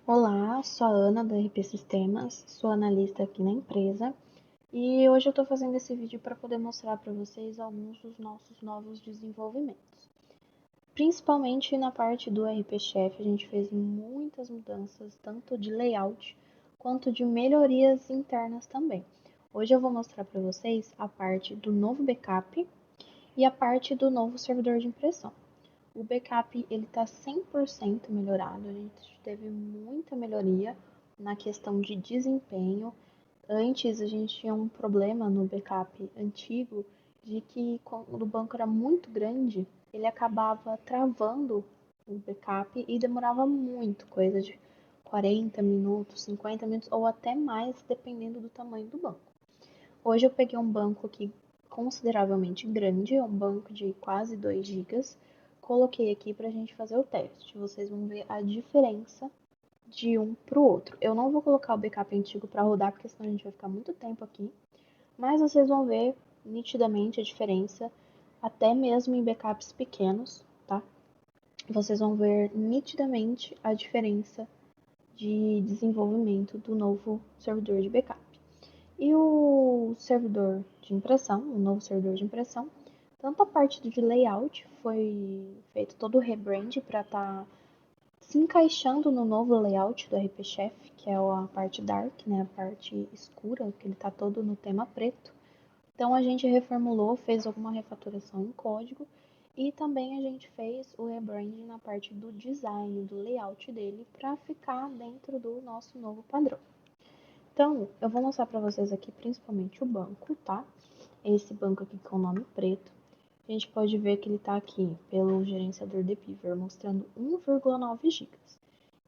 Olá, sou a Ana da RP Sistemas, sou analista aqui na empresa e hoje eu estou fazendo esse vídeo para poder mostrar para vocês alguns dos nossos novos desenvolvimentos. Principalmente na parte do RP Chef, a gente fez muitas mudanças, tanto de layout quanto de melhorias internas também. Hoje eu vou mostrar para vocês a parte do novo backup e a parte do novo servidor de impressão. O backup ele está 100% melhorado, a gente teve muita melhoria na questão de desempenho. Antes a gente tinha um problema no backup antigo de que quando o banco era muito grande, ele acabava travando o backup e demorava muito, coisa de 40 minutos, 50 minutos ou até mais, dependendo do tamanho do banco. Hoje eu peguei um banco aqui consideravelmente grande, um banco de quase 2 gigas. Coloquei aqui para a gente fazer o teste. Vocês vão ver a diferença de um para o outro. Eu não vou colocar o backup antigo para rodar, porque senão a gente vai ficar muito tempo aqui. Mas vocês vão ver nitidamente a diferença, até mesmo em backups pequenos, tá? Vocês vão ver nitidamente a diferença de desenvolvimento do novo servidor de backup. E o servidor de impressão, o novo servidor de impressão, tanto a parte de layout foi feito todo o rebrand para estar se encaixando no novo layout do RP Chef, que é a parte dark, né, a parte escura, que ele está todo no tema preto. Então a gente reformulou, fez alguma refatoração em código e também a gente fez o rebranding na parte do design, do layout dele, para ficar dentro do nosso novo padrão. Então, eu vou mostrar para vocês aqui principalmente o banco, tá? Esse banco aqui com o nome preto. A gente pode ver que ele está aqui pelo gerenciador de Beaver, mostrando 1,9 GB.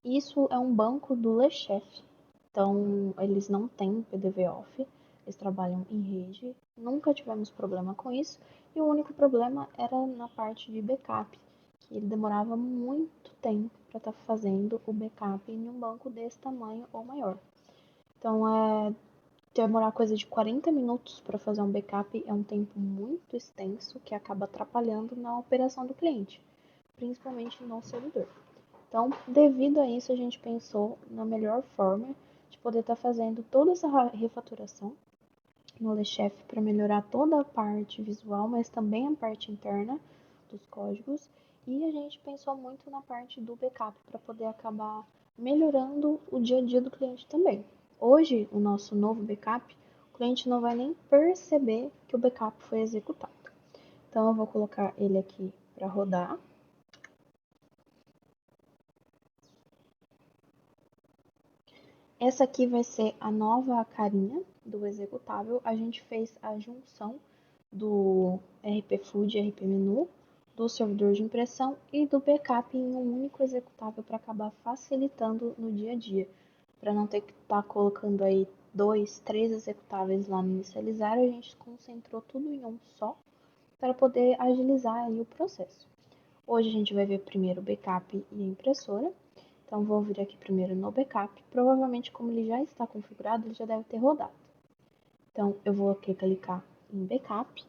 Isso é um banco do Le Chef, então eles não têm PDV off, eles trabalham em rede, nunca tivemos problema com isso, e o único problema era na parte de backup, que ele demorava muito tempo para estar fazendo o backup em um banco desse tamanho ou maior. Então, demorar coisa de 40 minutos para fazer um backup é um tempo muito extenso que acaba atrapalhando na operação do cliente, principalmente no servidor. Então, devido a isso, a gente pensou na melhor forma de poder estar fazendo toda essa refatoração no LeChef para melhorar toda a parte visual, mas também a parte interna dos códigos. E a gente pensou muito na parte do backup para poder acabar melhorando o dia a dia do cliente também. Hoje, o nosso novo backup, o cliente não vai nem perceber que o backup foi executado. Então, eu vou colocar ele aqui para rodar. Essa aqui vai ser a nova carinha do executável. A gente fez a junção do RP Food, RP Menu, do servidor de impressão e do backup em um único executável para acabar facilitando no dia a dia, para não ter que estar colocando aí 2, 3 executáveis lá no inicializar, a gente concentrou tudo em um só para poder agilizar aí o processo. Hoje a gente vai ver primeiro o backup e a impressora. Então vou vir aqui primeiro no backup. Provavelmente como ele já está configurado, ele já deve ter rodado. Então eu vou aqui clicar em backup.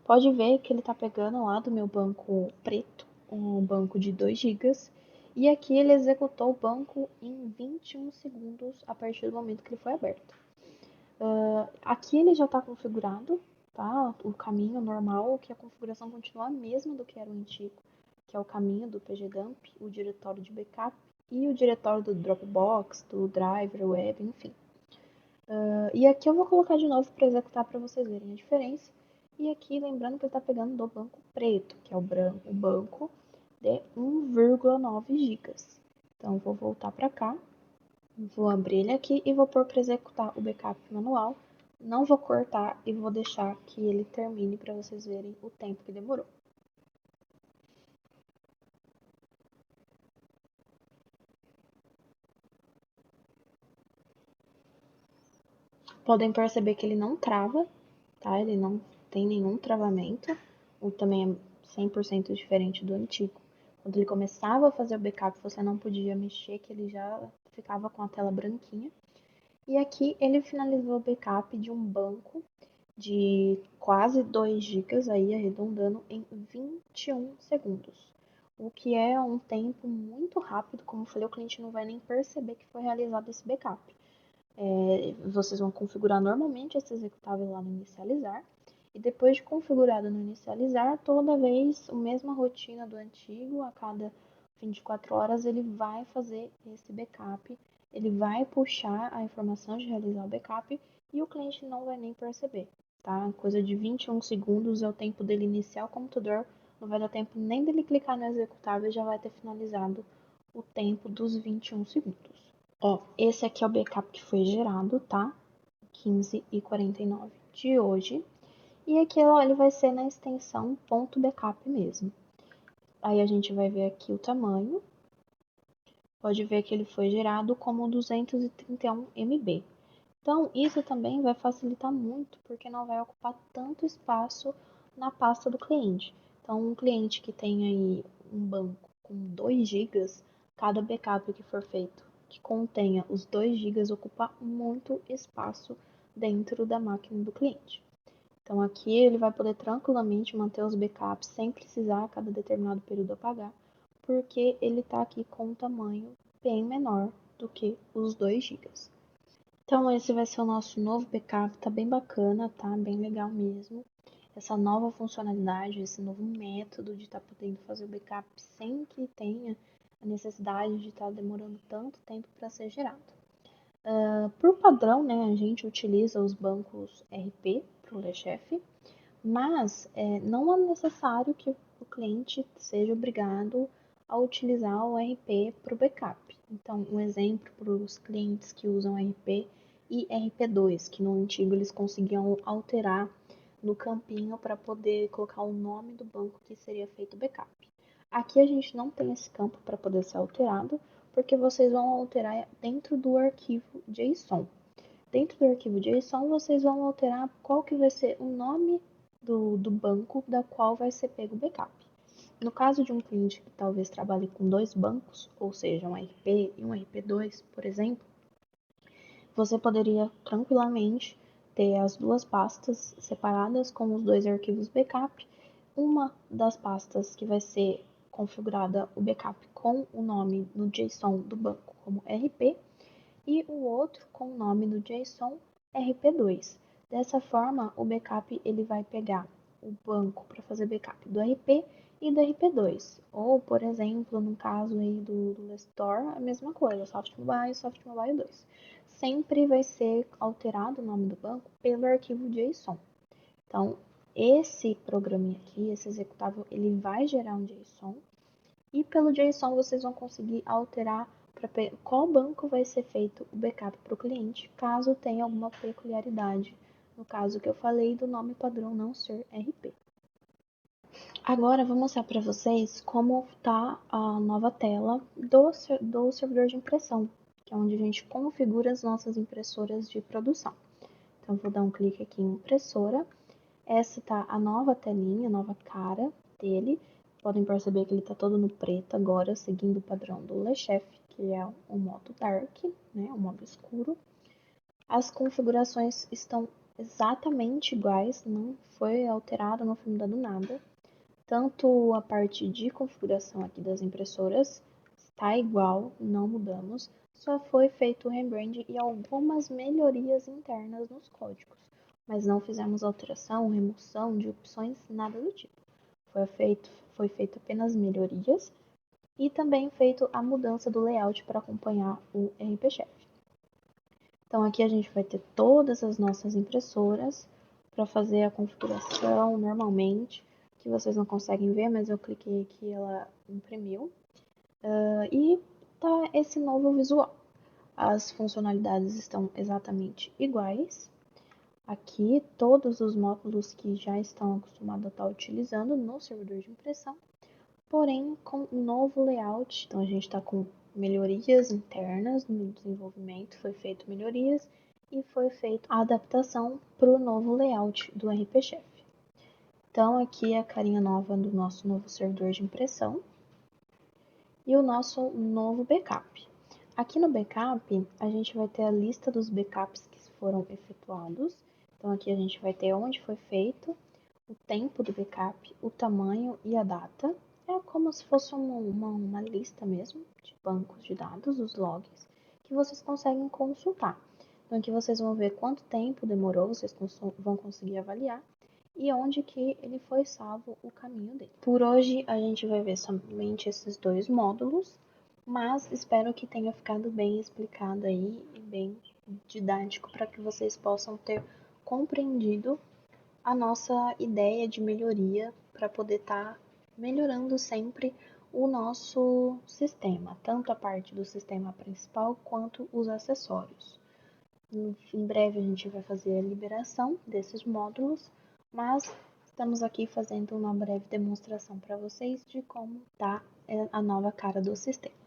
Pode ver que ele está pegando lá do meu banco preto, um banco de 2 gigas. E aqui ele executou o banco em 21 segundos a partir do momento que ele foi aberto. Aqui ele já está configurado, tá? O caminho normal, que a configuração continua a mesma do que era o antigo, que é o caminho do pgdump, o diretório de backup e o diretório do Dropbox, do Driver, Web, enfim. E aqui eu vou colocar de novo para executar para vocês verem a diferença. E aqui lembrando que ele está pegando do banco preto, que é o banco de 1,9 GB. Então vou voltar para cá. Vou abrir ele aqui e vou pôr para executar o backup manual. Não vou cortar e vou deixar que ele termine para vocês verem o tempo que demorou. Podem perceber que ele não trava, tá? Ele não tem nenhum travamento. O também é 100% diferente do antigo. Quando ele começava a fazer o backup, você não podia mexer, que ele já ficava com a tela branquinha. E aqui ele finalizou o backup de um banco de quase 2 gigas, aí arredondando, em 21 segundos. o que é um tempo muito rápido. Como eu falei, o cliente não vai nem perceber que foi realizado esse backup. Vocês vão configurar normalmente esse executável lá no inicializar, e depois de configurado no inicializar, toda vez a mesma rotina do antigo, a cada 24 horas ele vai fazer esse backup, ele vai puxar a informação de realizar o backup e o cliente não vai nem perceber, tá? Coisa de 21 segundos é o tempo dele iniciar o computador, não vai dar tempo nem dele clicar no executável e já vai ter finalizado o tempo dos 21 segundos. Ó, esse aqui é o backup que foi gerado, tá? 15h49 de hoje. E aqui, ó, ele vai ser na extensão .backup mesmo. Aí a gente vai ver aqui o tamanho. Pode ver que ele foi gerado como 231 MB. Então, isso também vai facilitar muito, porque não vai ocupar tanto espaço na pasta do cliente. Então, um cliente que tem aí um banco com 2 GB, cada backup que for feito que contenha os 2 GB ocupa muito espaço dentro da máquina do cliente. Então, aqui ele vai poder tranquilamente manter os backups sem precisar a cada determinado período apagar, porque ele está aqui com um tamanho bem menor do que os 2 GB. Então, esse vai ser o nosso novo backup, tá bem bacana, tá? Bem legal mesmo. Essa nova funcionalidade, esse novo método de estar podendo fazer o backup sem que tenha a necessidade de estar demorando tanto tempo para ser gerado. Por padrão, né, a gente utiliza os bancos RP para o LeChef, mas não é necessário que o cliente seja obrigado a utilizar o RP para o backup. Então, um exemplo para os clientes que usam RP e RP2, que no antigo eles conseguiam alterar no campinho para poder colocar o nome do banco que seria feito o backup. Aqui a gente não tem esse campo para poder ser alterado, porque vocês vão alterar dentro do arquivo JSON. Dentro do arquivo JSON, vocês vão alterar qual que vai ser o nome do banco da qual vai ser pego o backup. No caso de um cliente que talvez trabalhe com 2 bancos, ou seja, um RP e um RP2, por exemplo, você poderia tranquilamente ter as 2 pastas separadas com os 2 arquivos backup. Uma das pastas que vai ser configurada o backup com o nome no JSON do banco como RP e o outro com o nome no JSON RP2. Dessa forma, o backup ele vai pegar o banco para fazer backup do RP e do RP2. Ou, por exemplo, no caso aí do Store, a mesma coisa, Soft Mobile e Soft Mobile 2. Sempre vai ser alterado o nome do banco pelo arquivo JSON. Então, esse programinha aqui, esse executável, ele vai gerar um JSON e pelo JSON vocês vão conseguir alterar para qual banco vai ser feito o backup para o cliente, caso tenha alguma peculiaridade, no caso que eu falei do nome padrão não ser RP. Agora eu vou mostrar para vocês como está a nova tela do servidor de impressão, que é onde a gente configura as nossas impressoras de produção. Então, vou dar um clique aqui em impressora. Essa tá a nova telinha, a nova cara dele. Podem perceber que ele tá todo no preto agora, seguindo o padrão do LeChef, que é o modo Dark, né, o modo escuro. As configurações estão exatamente iguais, não foi alterado, não foi mudado nada. Tanto a parte de configuração aqui das impressoras está igual, não mudamos, só foi feito o rebrand e algumas melhorias internas nos códigos, mas não fizemos alteração, remoção de opções, nada do tipo. Foi feito apenas melhorias e também feito a mudança do layout para acompanhar o RP Chef. Então aqui a gente vai ter todas as nossas impressoras para fazer a configuração normalmente, que vocês não conseguem ver, mas eu cliquei aqui e ela imprimiu. E tá esse novo visual. As funcionalidades estão exatamente iguais. Aqui, todos os módulos que já estão acostumados a estar utilizando no servidor de impressão, porém com um novo layout. Então, a gente está com melhorias internas no desenvolvimento, foi feito melhorias e foi feita a adaptação para o novo layout do RP Chef. Então, aqui é a carinha nova do nosso novo servidor de impressão e o nosso novo backup. Aqui no backup, a gente vai ter a lista dos backups que foram efetuados. Então, aqui a gente vai ter onde foi feito, o tempo do backup, o tamanho e a data. É como se fosse uma lista mesmo de bancos de dados, os logs, que vocês conseguem consultar. Então aqui vocês vão ver quanto tempo demorou, vocês vão conseguir avaliar e onde que ele foi salvo o caminho dele. Por hoje a gente vai ver somente esses dois módulos, mas espero que tenha ficado bem explicado aí e bem didático para que vocês possam ter compreendido a nossa ideia de melhoria para poder estar melhorando sempre o nosso sistema, tanto a parte do sistema principal quanto os acessórios. Em breve a gente vai fazer a liberação desses módulos, mas estamos aqui fazendo uma breve demonstração para vocês de como está a nova cara do sistema.